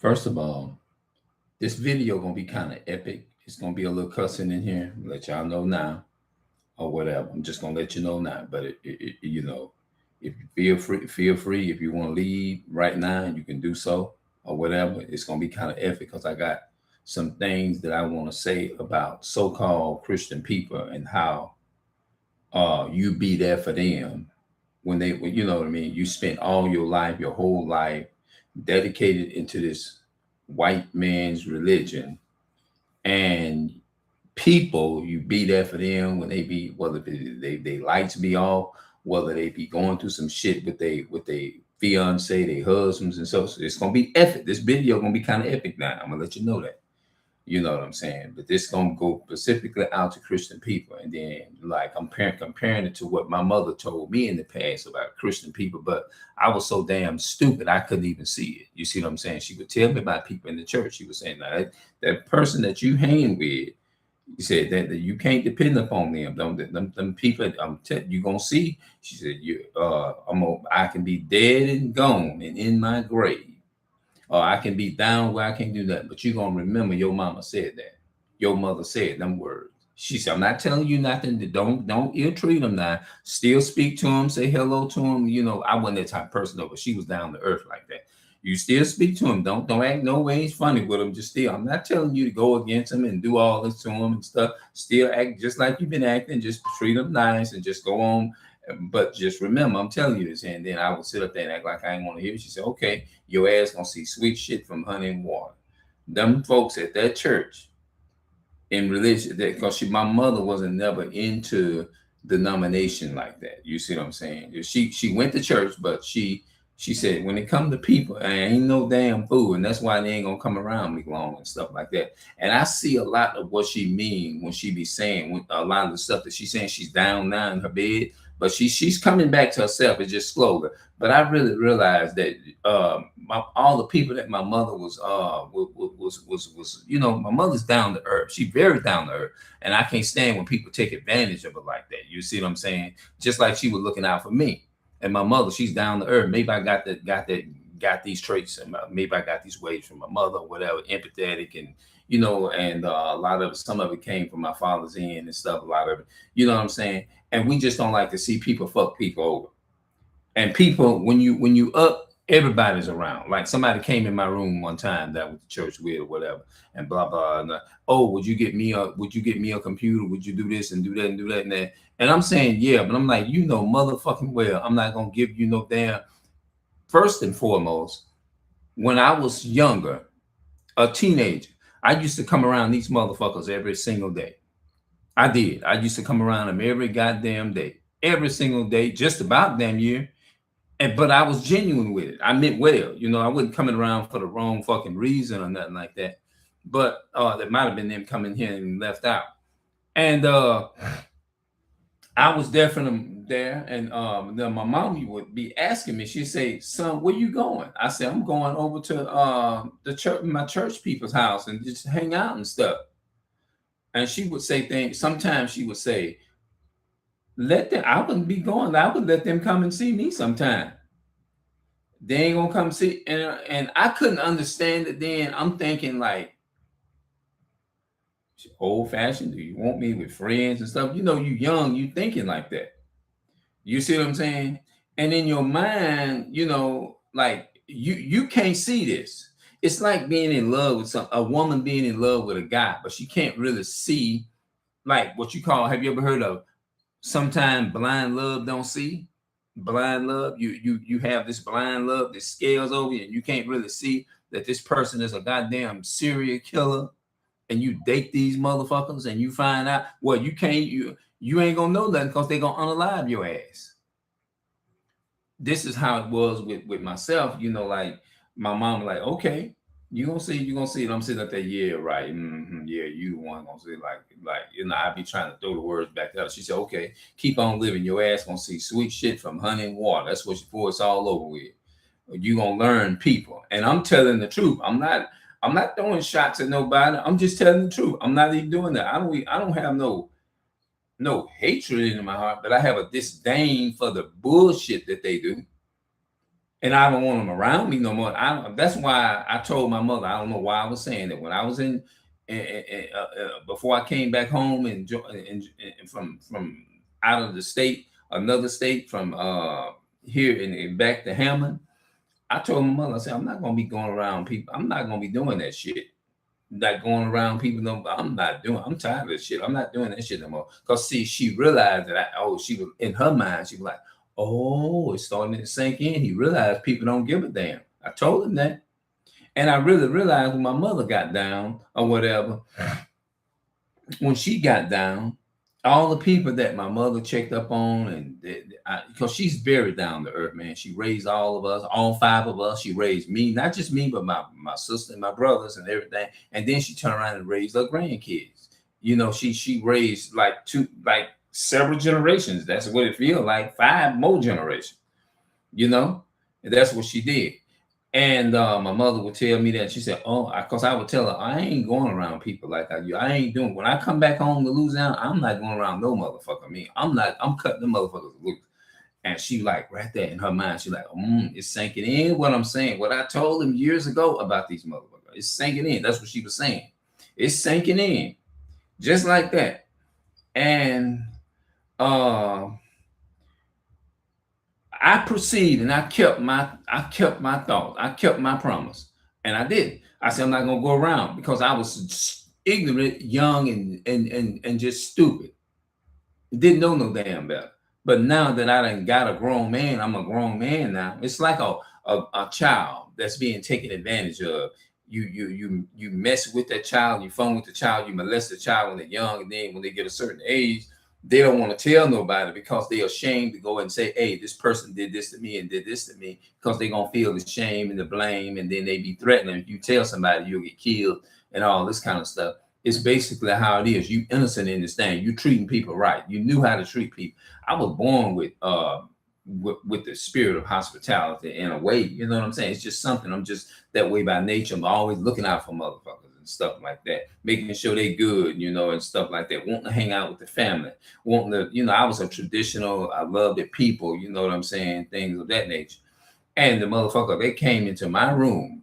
First of all, this video gonna be kind of epic. It's gonna be a little cussing in here. Let y'all know now, or whatever. I'm just gonna let you know now. But if you feel free. If you want to leave right now, you can do so, or whatever. It's gonna be kind of epic because I got some things that I want to say about so-called Christian people and how you be there for them when you know what I mean. You spent all your life, your whole life, dedicated into this white man's religion, and people you be there for them when they be whether they lights be off, whether they be going through some shit with they fiance, their husbands, and so it's gonna be epic. This video gonna be kind of epic now. I'm gonna let you know that. You know what I'm saying? But this gonna go specifically out to Christian people, and then like I'm comparing it to what my mother told me in the past about Christian people. But I was so damn stupid I couldn't even see it. You see what I'm saying? She would tell me about people in the church. She was saying that person that you hang with, you said that you can't depend upon them. Them people, you gonna see. She said, I can be dead and gone and in my grave, or I can be down where I can't do that. But you're gonna remember your mama said that. Your mother said them words. She said, I'm not telling you nothing. Don't ill treat them now. Still speak to them, say hello to them. You know, I wasn't that type of person though, but she was down to earth like that. You still speak to them. Don't act no ways funny with them. Just still, I'm not telling you to go against them and do all this to them and stuff. Still act just like you've been acting. Just treat them nice and just go on. But just remember, I'm telling you this. And then I would sit up there and act like I didn't want to hear it. She said, okay, your ass gonna see sweet shit from honey and water. Them folks at that church in religion, that because my mother wasn't never into denomination like that. You see what I'm saying? She went to church, but she said when it come to people, I ain't no damn fool, and that's why they ain't gonna come around me long and stuff like that. And I see a lot of what she mean when she be saying when, a lot of the stuff that she's saying. She's down now in her bed, but she's coming back to herself. It's just slower. But I really realized that all the people that my mother was my mother's down to earth. She very down to earth, and I can't stand when people take advantage of her like that. You see what I'm saying? Just like she was looking out for me. And my mother, she's down to earth. Maybe I got these traits, and maybe I got these ways from my mother, or whatever, empathetic, and and a lot of some of it came from my father's end and stuff. A lot of it, you know what I'm saying. And we just don't like to see people fuck people over. And people, when you up, everybody's around. Like somebody came in my room one time that was the church with or whatever, and blah blah. And, oh, would you get me a computer? Would you do this and do that and do that and that? And I'm saying, yeah, but I'm like, motherfucking well, I'm not gonna give you no damn. First and foremost, when I was younger, a teenager, I used to come around these motherfuckers every single day. I did. I used to come around them every goddamn day, every single day, just about damn year. But I was genuine with it. I meant well. I wasn't coming around for the wrong fucking reason or nothing like that. But that might have been them coming here and left out. And I was there for them there. And then my mom would be asking me, she'd say, son, where you going? I said, I'm going over to the church, my church people's house, and just hang out and stuff. And she would say things, sometimes she would say, let them, I wouldn't be going, I would let them come and see me sometime. They ain't gonna come see, and I couldn't understand it then. I'm thinking like, old fashioned, do you want me with friends and stuff? You young, you thinking like that. You see what I'm saying? And in your mind, like you can't see this. It's like being in love with a woman being in love with a guy, but she can't really see, like what you call, have you ever heard of sometimes blind love don't see? Blind love, you have this blind love that scales over you, and you can't really see that this person is a goddamn serial killer, and you date these motherfuckers and you find out, well, you ain't gonna know nothing because they're gonna unalive your ass. This is how it was with myself, like my mom, like, okay, you're gonna see it. I'm sitting up there, yeah, right. Yeah, you the one gonna see it, like, I be trying to throw the words back up. She said, okay, keep on living. Your ass gonna see sweet shit from honey and water. That's what before it's all over with. You gonna learn people. And I'm telling the truth. I'm not throwing shots at nobody. I'm just telling the truth. I'm not even doing that. I don't have no hatred in my heart, but I have a disdain for the bullshit that they do. and I don't want them around me no more. That's why I told my mother. I don't know why I was saying that when I was before I came back home and from out of the state, another state from here and back to Hammond. I told my mother, I said, I'm not gonna be going around people. I'm not gonna be doing that shit. Like going around people. No, I'm not doing. I'm tired of this shit. I'm not doing that shit no more. Cause see, she realized that she was in her mind. She was like, oh, it's starting to sink in. He realized people don't give a damn. I told him that, and I really realized when my mother got down or whatever. When she got down, all the people that my mother checked up on, and because she's very down to earth, man. She raised all of us, all five of us. She raised me, not just me, but my sister and my brothers and everything. And then she turned around and raised her grandkids. You know, she raised like several generations. That's what it feels like, 5 more generations. You know, and that's what she did. And my mother would tell me that. She said, oh, because I would tell her, I ain't going around people like you. I ain't doing, when I come back home to Louisiana, I'm not going around no motherfucker. I'm cutting the motherfuckers loose. And she like right there in her mind, she like, it's sinking in what I'm saying. What I told them years ago about these motherfuckers, it's sinking in. That's what she was saying. It's sinking in. Just like that. And I proceeded and I kept my thoughts. I kept my promise. And I did. I said I'm not gonna go around because I was ignorant, young, and just stupid. Didn't know no damn better. But now that I done got a grown man, I'm a grown man now. It's like a child that's being taken advantage of. You mess with that child, you phone with the child, you molest the child when they're young, and then when they get a certain age, they don't want to tell nobody because they're ashamed to go and say, hey, this person did this to me and did this to me, because they're going to feel the shame and the blame, and then they be threatening. If you tell somebody, you'll get killed and all this kind of stuff. It's basically how it is. You innocent in this thing. You treating people right. You knew how to treat people. I was born with the spirit of hospitality in a way. You know what I'm saying? It's just something. I'm just that way by nature. I'm always looking out for motherfuckers and stuff like that, making sure they good, you know, and stuff like that. Wanting to hang out with the family, wanting to, you know, I was a traditional, I loved the people, you know what I'm saying, things of that nature. And the motherfucker, they came into my room,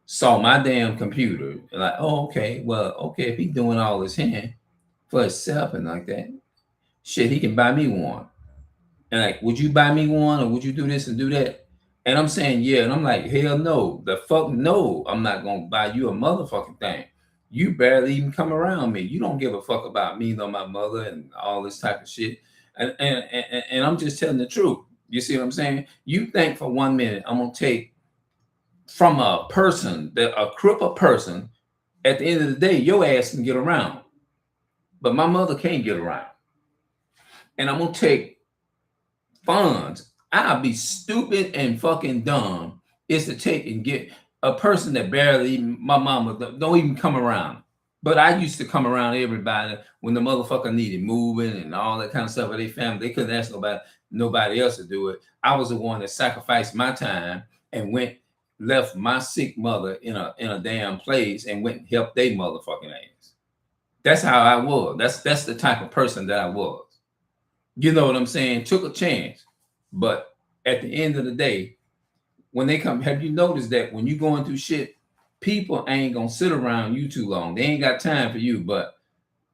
saw my damn computer, and like, oh, okay, well, okay, if he's doing all this here for himself and like that, shit, he can buy me one. And like, would you buy me one, or would you do this and do that? And I'm saying, yeah. And I'm like, hell no. The fuck no. I'm not gonna buy you a motherfucking thing. You barely even come around me. You don't give a fuck about me, nor my mother, and all this type of shit. And I'm just telling the truth. You see what I'm saying? You think for 1 minute I'm gonna take from a person, a crippled person, at the end of the day, your ass can get around. But my mother can't get around. And I'm gonna take funds. I'll be stupid and fucking dumb is to take and get a person that barely even, my mama don't even come around. But I used to come around everybody when the motherfucker needed moving and all that kind of stuff with their family. They couldn't ask nobody else to do it. I was the one that sacrificed my time and left my sick mother in a damn place and went and helped their motherfucking ass. That's how I was. That's the type of person that I was. You know what I'm saying? Took a chance. But at the end of the day, when they come, have you noticed that when you're going through shit, people ain't gonna sit around you too long. They ain't got time for you. But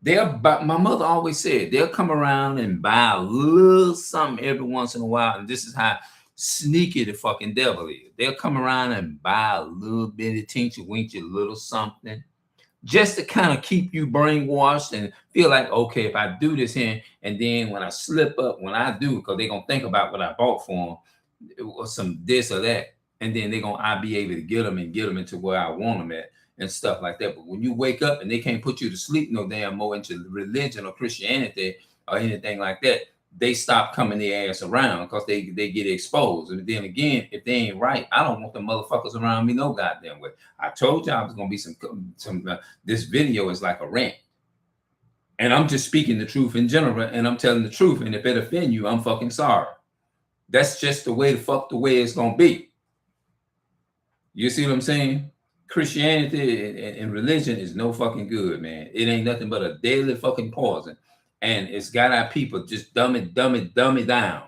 my mother always said they'll come around and buy a little something every once in a while. And this is how sneaky the fucking devil is. They'll come around and buy a little bitty tincture, winch, a little something, just to kind of keep you brainwashed and feel like, okay, if I do this here, and then when I slip up, when I do, because they're going to think about what I bought for them, or some this or that, and then I'll be able to get them into where I want them at and stuff like that. But when you wake up and they can't put you to sleep no damn more into religion or Christianity or anything like that, they stop coming their ass around because they get exposed. And then again, if they ain't right, I don't want the motherfuckers around me no goddamn way. I told y'all there's gonna be some this video is like a rant. And I'm just speaking the truth in general, and I'm telling the truth. And if it offend you, I'm fucking sorry. That's just the way it's gonna be. You see what I'm saying? Christianity and religion is no fucking good, man. It ain't nothing but a deadly fucking poison. And it's got our people just dumb it down.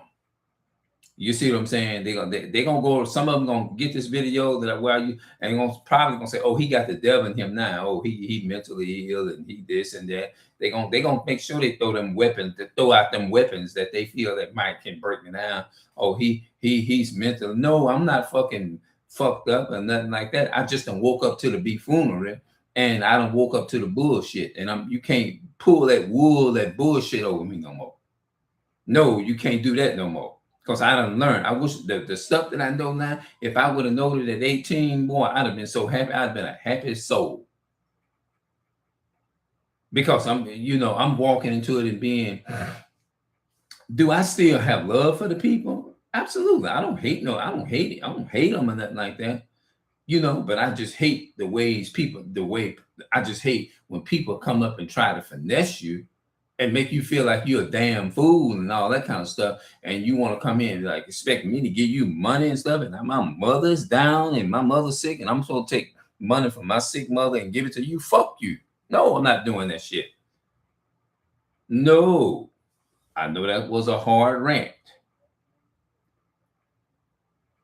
You see what I'm saying? They gonna go. Some of them gonna get this video that where you and gonna probably gonna say, "Oh, he got the devil in him now. Oh, he mentally ill and he this and that." They gonna make sure they throw them weapons, they throw out them weapons that they feel that might can break me down. Oh, he's mental. No, I'm not fucking fucked up or nothing like that. I just done woke up to the buffoonery and I done woke up to the bullshit. And you can't pull that bullshit over me no more. No, you can't do that no more. Because I done learned. I wish the stuff that I know now, if I would have known it at 18, boy, I'd have been so happy. I'd have been a happy soul. Because I'm walking into it and being, do I still have love for the people? Absolutely. I don't hate I don't hate it. I don't hate them or nothing like that. But I just hate I just hate when people come up and try to finesse you and make you feel like you're a damn fool and all that kind of stuff. And you want to come in and like expect me to give you money and stuff. And my mother's down and my mother's sick and I'm supposed to take money from my sick mother and give it to you. Fuck you. No, I'm not doing that shit. No, I know that was a hard rant.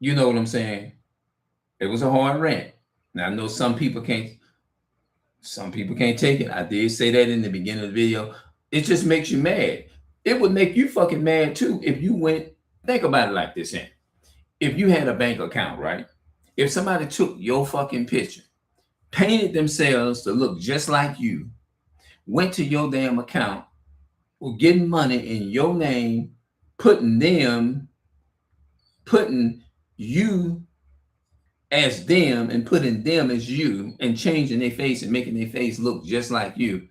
You know what I'm saying? It was a hard rant. Now I know some people can't take it. I did say that in the beginning of the video. It just makes you mad. It would make you fucking mad too if you went, think about it like this, if you had a bank account, right? If somebody took your fucking picture, painted themselves to look just like you, went to your damn account, were getting money in your name, putting you as them and putting them as you and changing their face and making their face look just like you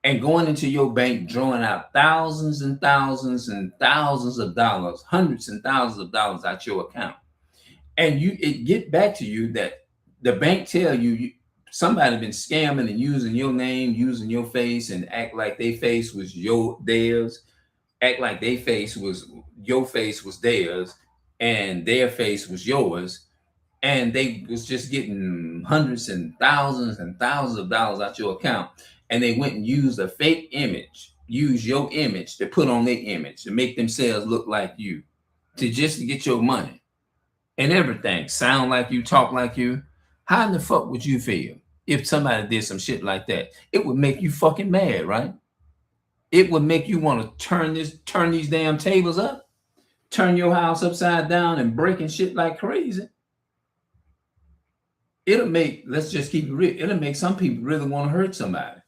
and going into your bank, drawing out thousands and thousands and thousands of dollars, hundreds and thousands of dollars out your account. And it get back to you that the bank tell you somebody been scamming and using your name, using your face and act like their face was theirs, act like your face was theirs and their face was yours. And they was just getting hundreds and thousands of dollars out your account. And they went and used a fake image, use your image to put on their image to make themselves look like you, to get your money and everything, sound like you, talk like you. How in the fuck would you feel if somebody did some shit like that? It would make you fucking mad, right? It would make you want to turn these damn tables up, turn your house upside down and breaking shit like crazy. Let's just keep it real. It'll make some people really want to hurt somebody.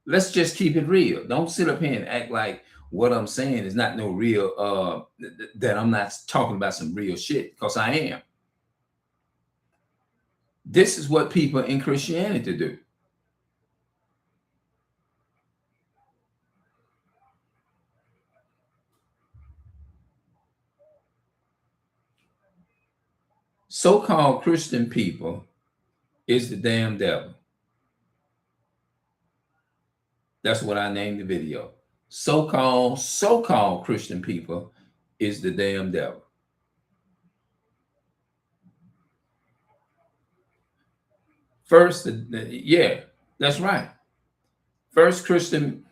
Let's just keep it real. Don't sit up here and act like what I'm saying is not no real, that I'm not talking about some real shit, because I am. This is what people in Christianity do. So-called Christian people is the damn devil. That's what I named the video. So-called Christian people is the damn devil. First, yeah, that's right. First, Christian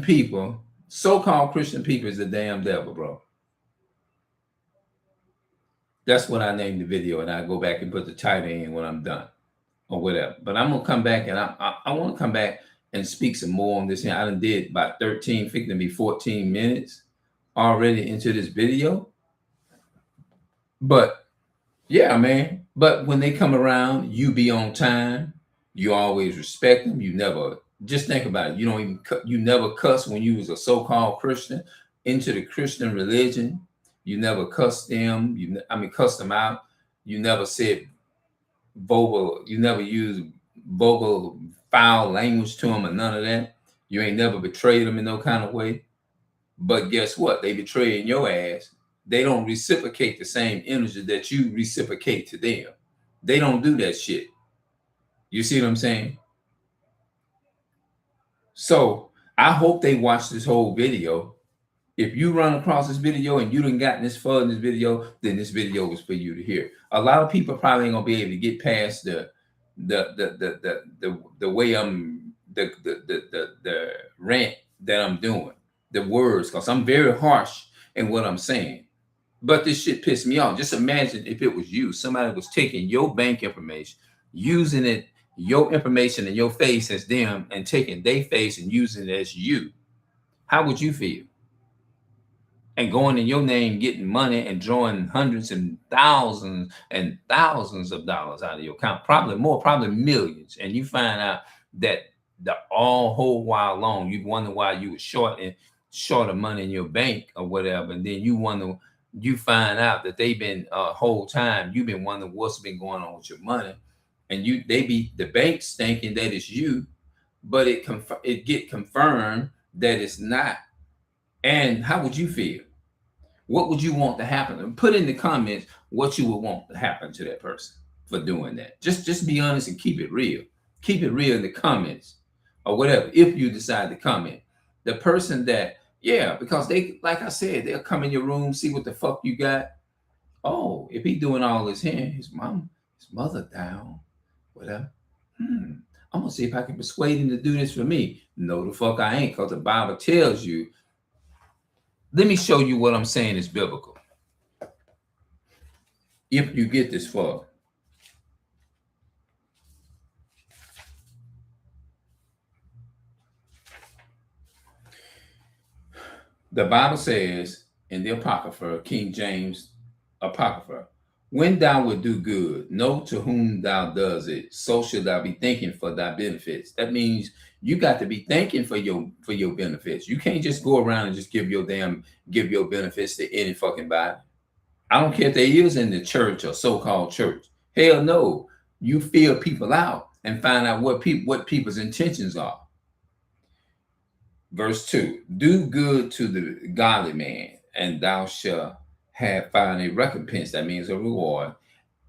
people, so-called Christian people is the damn devil, bro. That's what I named the video, and I go back and put the title in when I'm done or whatever. But I'm gonna come back and I want to come back and speak some more on this. I done did about 13, fixing to be 14 minutes already into this video. But yeah, man. But when they come around, you be on time. You always respect them. You never, just think about it. You never cuss when you was a so-called Christian into the Christian religion. You never cussed them. Cussed them out. You never said you never used vocal foul language to them or none of that. You ain't never betrayed them in no kind of way. But guess what? They betraying your ass. They don't reciprocate the same energy that you reciprocate to them. They don't do that shit. You see what I'm saying? So I hope they watch this whole video. If you run across this video and you done gotten this far in this video, then this video was for you to hear. A lot of people probably ain't gonna be able to get past the way I'm the rant that I'm doing, the words, because I'm very harsh in what I'm saying. But this shit pissed me off. Just imagine if it was you, somebody was taking your bank information, using it, your information in your face as them, and taking their face and using it as you. How would you feel? And going in your name, getting money and drawing hundreds and thousands of dollars out of your account, probably more, probably millions. And you find out that the all whole while long, you wonder why you were short of money in your bank or whatever. And then you find out that they've been whole time, you've been wondering what's been going on with your money. And the bank's thinking that it's you, but it get confirmed that it's not. And how would you feel? What would you want to happen? And put in the comments what you would want to happen to that person for doing that. Just be honest and keep it real. Keep it real in the comments or whatever. If you decide to comment, the person that, yeah, because they, like I said, they'll come in your room, see what the fuck you got. Oh, if he doing all this here, his mother down, whatever. I'm gonna see if I can persuade him to do this for me. No, the fuck I ain't, because the Bible tells you. Let me show you what I'm saying is biblical. If you get this far. The Bible says in the Apocrypha, King James Apocrypha, when thou wilt do good, know to whom thou does it, so should thou be thinking for thy benefits. That means you got to be thinking for your benefits. You can't just go around and just give your benefits to any fucking body. I don't care if they is in the church or so-called church. Hell no. You feel people out and find out what people's intentions are. Verse 2, do good to the godly man, and thou shalt find a recompense. That means a reward.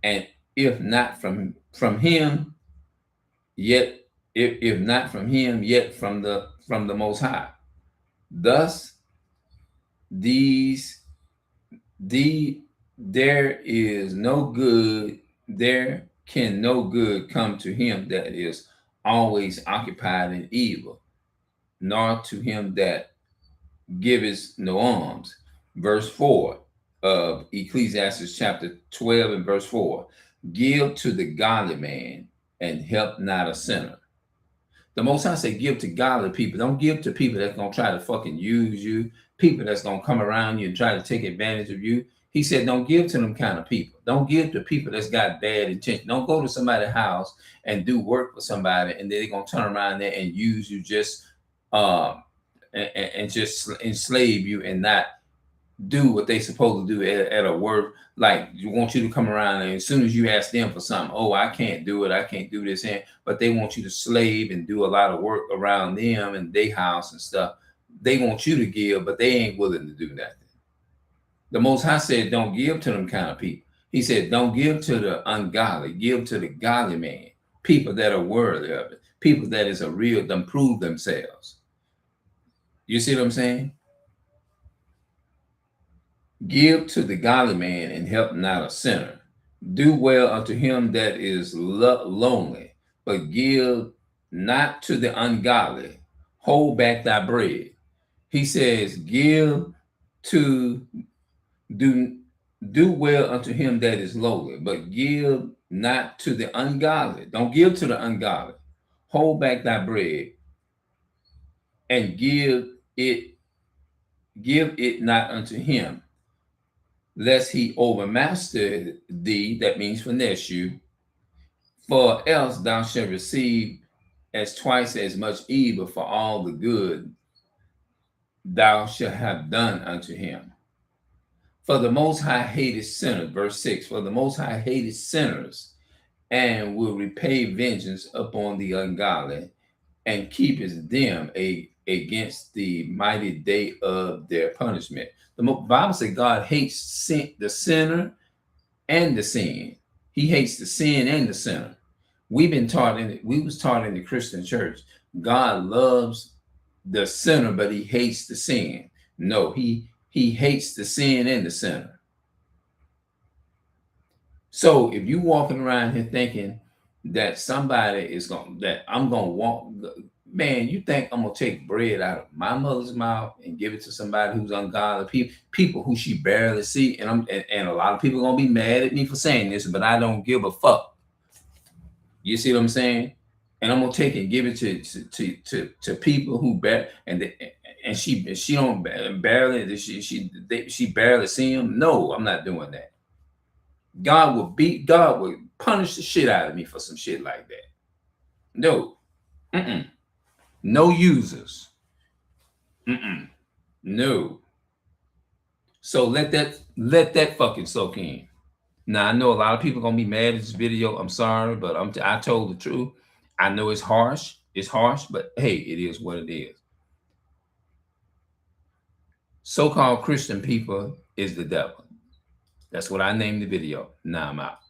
And if not from him, yet if not from him, yet from the Most High. Thus, there can no good come to him that is always occupied in evil, nor to him that giveth no alms. Verse 4 of Ecclesiastes chapter 12 and verse 4. Give to the godly man and help not a sinner. The Most High say give to godly people. Don't give to people that's going to try to fucking use you, people that's going to come around you and try to take advantage of you. He said don't give to them kind of people. Don't give to people that's got bad intention. Don't go to somebody's house and do work for somebody and they're going to turn around there and use you just and just enslave you and not do what they supposed to do at a work. Like you want you to come around and as soon as you ask them for something, oh, I can't do it, I can't do this, but they want you to slave and do a lot of work around them and their house and stuff. They want you to give, but they ain't willing to do nothing. The Most High said don't give to them kind of people. He said don't give to the ungodly, give to the godly man, people that are worthy of it, people that is a real, them prove themselves. You see what I'm saying? Give to the godly man and help not a sinner. Do well unto him that is lonely, but give not to the ungodly. Hold back thy bread. He says, do well unto him that is lowly, but give not to the ungodly. Don't give to the ungodly. Hold back thy bread and give it not unto him, lest he overmaster thee, that means finesse you, for else thou shalt receive as twice as much evil for all the good thou shalt have done unto him. For the Most High hated sinners, verse 6, for the Most High hated sinners and will repay vengeance upon the ungodly and keepeth them against the mighty day of their punishment. The Bible says God hates the sinner and the sin. He hates the sin and the sinner. We was taught in the Christian church, God loves the sinner, but he hates the sin. No, he hates the sin and the sinner. So if you walking around here thinking that somebody is that I'm gonna Man, you think I'm gonna take bread out of my mother's mouth and give it to somebody who's ungodly? People who she barely see, and a lot of people gonna be mad at me for saying this, but I don't give a fuck. You see what I'm saying? And I'm gonna take and give it to people who and she don't barely she barely see them. No, I'm not doing that. God will punish the shit out of me for some shit like that. No, no users. No. So let that fucking soak in. Now I know a lot of people gonna be mad at this video. I'm sorry, but I told the truth. I know it's harsh. It's harsh, but hey, it is what it is. So-called Christian people is the devil. That's what I named the video. Now I'm out.